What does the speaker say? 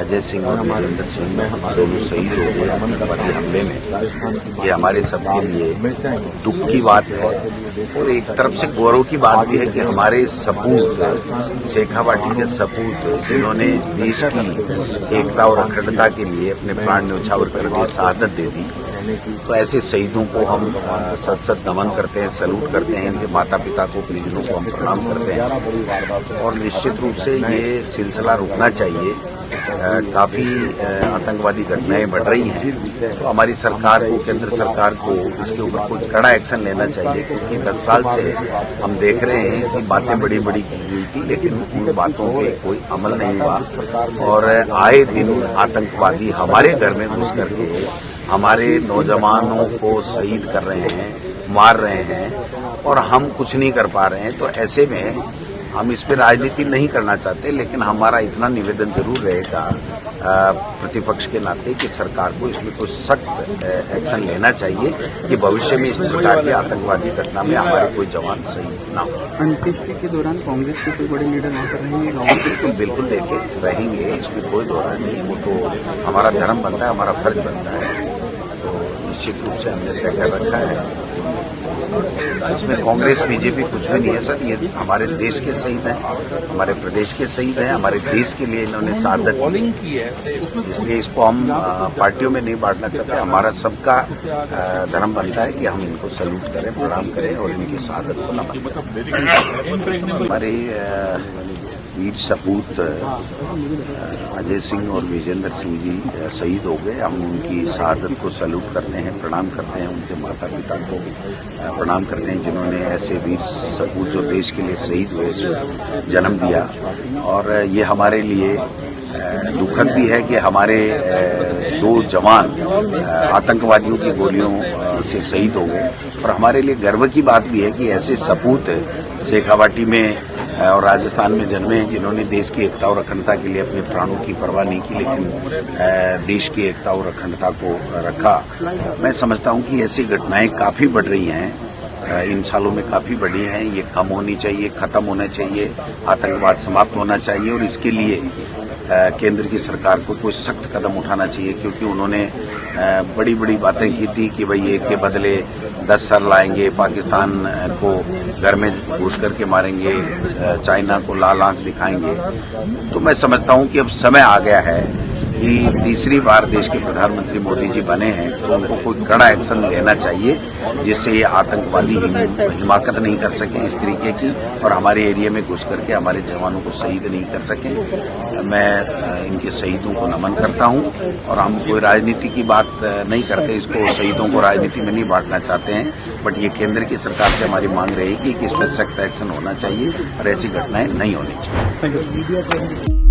अजय सिंह और वीरेंद्र सिंह दोनों शहीद हो गए आतंकवादी हमले में। ये हमारे सबके लिए दुख की बात है और एक तरफ से गौरव की बात भी है कि हमारे सपूत शेखावाटी के सपूत जिन्होंने देश की एकता और अखंडता के लिए अपने प्राण न्यौछावर कर दिए, शहादत दे दी, तो ऐसे शहीदों को हम सत सत नमन करते हैं, सैल्यूट करते हैं। इनके माता पिता को, परिजनों को हम प्रणाम करते हैं और निश्चित रूप से ये सिलसिला रुकना चाहिए। काफी आतंकवादी घटनाएं बढ़ रही हैं, तो हमारी सरकार को, केंद्र सरकार को इसके ऊपर कोई कड़ा एक्शन लेना चाहिए, क्योंकि 10 साल से हम देख रहे हैं कि बातें बड़ी बड़ी की गई थी, लेकिन उन बातों पे कोई अमल नहीं हुआ और आए दिन आतंकवादी हमारे घर में घुस करके हमारे नौजवानों को शहीद कर रहे हैं, मार रहे हैं और हम कुछ नहीं कर पा रहे हैं। तो ऐसे में हम इस पर राजनीति नहीं करना चाहते, लेकिन हमारा इतना निवेदन जरूर रहेगा प्रतिपक्ष के नाते कि सरकार को इसमें कोई सख्त एक्शन लेना चाहिए कि भविष्य में इस प्रकार की आतंकवादी घटना में हमारे कोई जवान शहीद ना हो। अंत्येष्टि के दौरान कांग्रेस के कोई बड़े लीडर वहाँ पर रहेंगे? बिल्कुल देखे रहेंगे, इसमें कोई दो राय नहीं। वो तो हमारा धर्म बनता है, हमारा फर्ज बनता है, तो निश्चित रूप से हमने तय कर रखा है। इसमें कांग्रेस बीजेपी कुछ भी नहीं है सर, ये हमारे देश के शहीद हैं, हमारे प्रदेश के शहीद हैं, हमारे देश के लिए इन्होंने शहादत की है, इसलिए इसको हम पार्टियों में नहीं बांटना चाहते। हमारा सबका धर्म बनता है कि हम इनको सैल्यूट करें, प्रणाम करें और इनकी शहादत को नमन करें। हमारे वीर सपूत अजय सिंह और वीरेंद्र सिंह जी शहीद हो गए। हम उनकी शहादत को सैल्यूट करते हैं, प्रणाम करते हैं, उनके माता पिता को प्रणाम करते हैं जिन्होंने ऐसे वीर सपूत जो देश के लिए शहीद हुए जन्म दिया। और ये हमारे लिए दुखद भी है कि हमारे 2 जवान आतंकवादियों की गोलियों से शहीद हो गए और हमारे लिए गर्व की बात भी है कि ऐसे सपूत शेखावाटी में और राजस्थान में जन्मे हैं जिन्होंने देश की एकता और अखंडता के लिए अपने प्राणों की परवाह नहीं की, लेकिन देश की एकता और अखंडता को रखा। मैं समझता हूं कि ऐसी घटनाएं काफी बढ़ रही हैं, इन सालों में काफी बढ़ी हैं। ये कम होनी चाहिए, खत्म होना चाहिए, आतंकवाद समाप्त होना चाहिए और इसके लिए केंद्र की सरकार को कोई सख्त कदम उठाना चाहिए, क्योंकि उन्होंने बड़ी बड़ी बातें की थी कि भाई एक के बदले 10 सर लाएंगे, पाकिस्तान को घर में घुस करके मारेंगे, चाइना को लाल आंख दिखाएंगे। तो मैं समझता हूं कि अब समय आ गया है कि तीसरी बार देश के प्रधानमंत्री मोदी जी बने हैं, तो उनको कोई कड़ा एक्शन लेना चाहिए जिससे ये आतंकवादी हिमाकत नहीं कर सकें इस तरीके की और हमारे एरिया में घुस करके हमारे जवानों को शहीद नहीं कर सकें। मैं इनके शहीदों को नमन करता हूं और हम कोई राजनीति की बात नहीं करते, इसको शहीदों को राजनीति में नहीं बांटना चाहते हैं, बट ये केंद्र की सरकार से हमारी मांग रहेगी कि इसमें सख्त एक्शन होना चाहिए और ऐसी घटनाएं नहीं होनी चाहिए।